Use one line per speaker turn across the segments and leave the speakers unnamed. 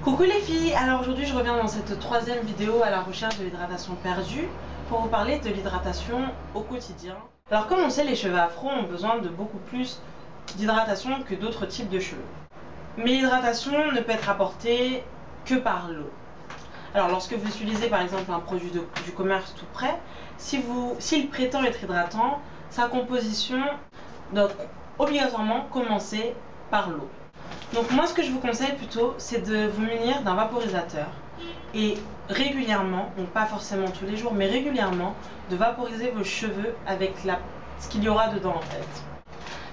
Coucou les filles, alors aujourd'hui je reviens dans cette troisième vidéo à la recherche de l'hydratation perdue pour vous parler de l'hydratation au quotidien. Alors comme on sait, les cheveux afro ont besoin de beaucoup plus d'hydratation que d'autres types de cheveux. Mais l'hydratation ne peut être apportée que par l'eau. Alors lorsque vous utilisez par exemple un produit du commerce tout prêt, s'il prétend être hydratant, sa composition doit obligatoirement commencer par l'eau. Donc moi ce que je vous conseille plutôt, c'est de vous munir d'un vaporisateur et régulièrement, donc pas forcément tous les jours, mais régulièrement, de vaporiser vos cheveux avec ce qu'il y aura dedans en fait.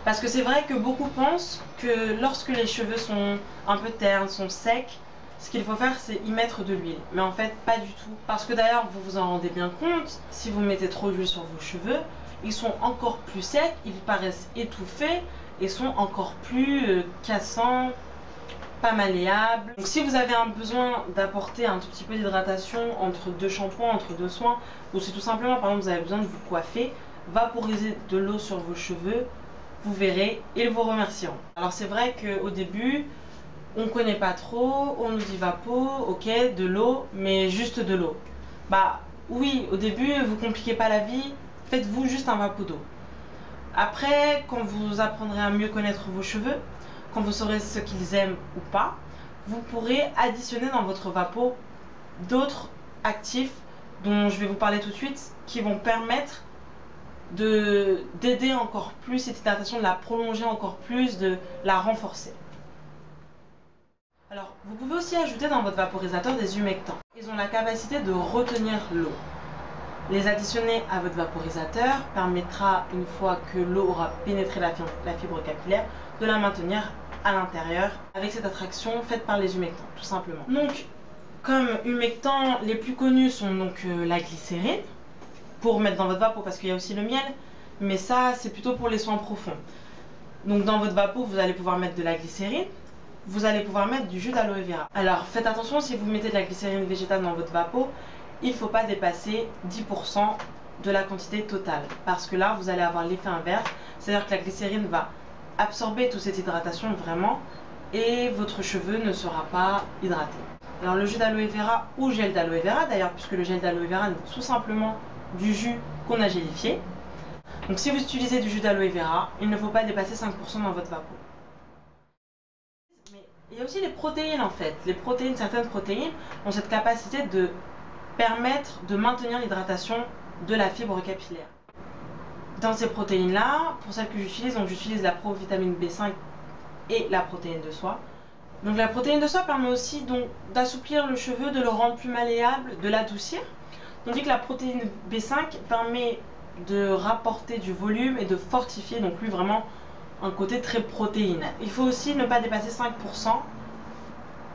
Parce que c'est vrai que beaucoup pensent que lorsque les cheveux sont un peu ternes, sont secs, ce qu'il faut faire c'est y mettre de l'huile. Mais en fait pas du tout. Parce que d'ailleurs vous vous en rendez bien compte, si vous mettez trop d'huile sur vos cheveux, ils sont encore plus secs, ils paraissent étouffés et sont encore plus cassants, pas malléables. Donc si vous avez un besoin d'apporter un tout petit peu d'hydratation entre deux shampoings, entre deux soins, ou si tout simplement par exemple vous avez besoin de vous coiffer, vaporisez de l'eau sur vos cheveux, vous verrez, ils vous remercieront. Alors c'est vrai qu'au début, on ne connaît pas trop, on nous dit vapo, ok, de l'eau, mais juste de l'eau. Bah oui, au début, vous compliquez pas la vie, faites-vous juste un vapo d'eau. Après, quand vous apprendrez à mieux connaître vos cheveux, quand vous saurez ce qu'ils aiment ou pas, vous pourrez additionner dans votre vapo d'autres actifs dont je vais vous parler tout de suite, qui vont permettre d'aider encore plus cette hydratation, de la prolonger encore plus, de la renforcer. Alors, vous pouvez aussi ajouter dans votre vaporisateur des humectants. Ils ont la capacité de retenir l'eau. Les additionner à votre vaporisateur permettra, une fois que l'eau aura pénétré la fibre capillaire, de la maintenir à l'intérieur avec cette attraction faite par les humectants, tout simplement. Donc, comme humectants, les plus connus sont donc la glycérine, pour mettre dans votre vapo, parce qu'il y a aussi le miel, mais ça, c'est plutôt pour les soins profonds. Donc, dans votre vapo, vous allez pouvoir mettre de la glycérine, vous allez pouvoir mettre du jus d'aloe vera. Alors, faites attention, si vous mettez de la glycérine végétale dans votre vapo, il ne faut pas dépasser 10% de la quantité totale, parce que là vous allez avoir l'effet inverse, c'est-à-dire que la glycérine va absorber toute cette hydratation vraiment et votre cheveu ne sera pas hydraté. Alors le jus d'aloe vera ou gel d'aloe vera d'ailleurs, puisque le gel d'aloe vera est tout simplement du jus qu'on a gélifié. Donc si vous utilisez du jus d'aloe vera, il ne faut pas dépasser 5% dans votre vapo. Mais il y a aussi les protéines en fait. Les protéines, certaines protéines ont cette capacité de permettre de maintenir l'hydratation de la fibre capillaire. Dans ces protéines-là, pour celles que j'utilise, donc j'utilise la provitamine B5 et la protéine de soie. Donc la protéine de soie permet aussi donc d'assouplir le cheveu, de le rendre plus malléable, de l'adoucir. Tandis que la protéine B5 permet de rapporter du volume et de fortifier, donc lui vraiment un côté très protéine. Il faut aussi ne pas dépasser 5%.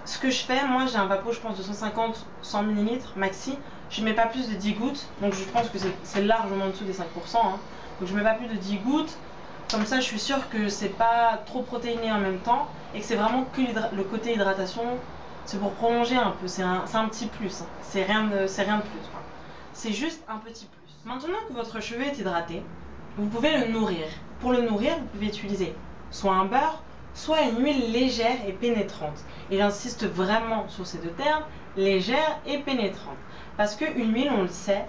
Ce que je fais, moi j'ai un vapo je pense de 150-100 ml maxi, je mets pas plus de 10 gouttes, donc je pense que c'est largement en dessous des 5%, hein. Donc je mets pas plus de 10 gouttes, comme ça je suis sûre que c'est pas trop protéiné en même temps, et que c'est vraiment que le côté hydratation, c'est pour prolonger un peu, c'est un petit plus, hein. C'est rien de plus, c'est juste un petit plus. Maintenant que votre cheveu est hydraté, vous pouvez le nourrir. Pour le nourrir, vous pouvez utiliser soit un beurre, soit une huile légère et pénétrante. Et j'insiste vraiment sur ces deux termes, légère et pénétrante. Parce qu'une huile, on le sait,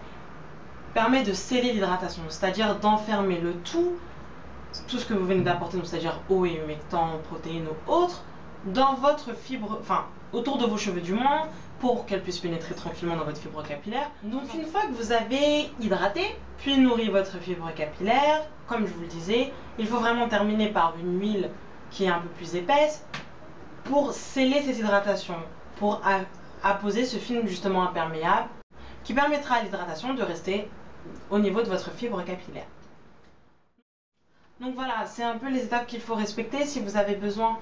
permet de sceller l'hydratation, c'est-à-dire d'enfermer le tout ce que vous venez d'apporter, c'est-à-dire eau et humectants, protéines ou autres, dans votre fibre, enfin autour de vos cheveux du moins, pour qu'elles puissent pénétrer tranquillement dans votre fibre capillaire. Donc une fois que vous avez hydraté, puis nourri votre fibre capillaire, comme je vous le disais, il faut vraiment terminer par une huile qui est un peu plus épaisse pour sceller cette hydratation, pour apposer ce film justement imperméable qui permettra à l'hydratation de rester au niveau de votre fibre capillaire. Donc voilà, c'est un peu les étapes qu'il faut respecter si vous avez besoin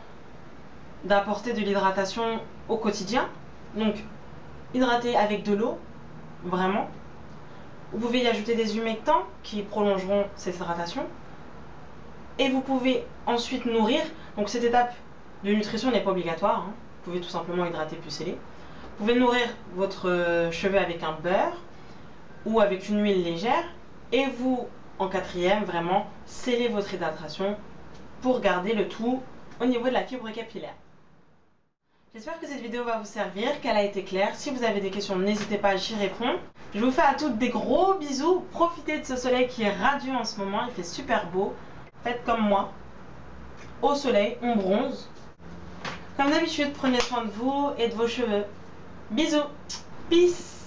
d'apporter de l'hydratation au quotidien. Donc hydrater avec de l'eau, vraiment. Vous pouvez y ajouter des humectants qui prolongeront cette hydratation. Et vous pouvez ensuite nourrir. Donc cette étape de nutrition n'est pas obligatoire, hein. Vous pouvez tout simplement hydrater puis sceller. Vous pouvez nourrir votre cheveu avec un beurre ou avec une huile légère. Et vous, en quatrième, vraiment, scellez votre hydratation pour garder le tout au niveau de la fibre capillaire. J'espère que cette vidéo va vous servir, qu'elle a été claire. Si vous avez des questions, n'hésitez pas, j'y réponds. Je vous fais à toutes des gros bisous. Profitez de ce soleil qui est radieux en ce moment, il fait super beau. Faites comme moi. Au soleil, on bronze. Comme d'habitude, prenez soin de vous et de vos cheveux. Bisous. Peace.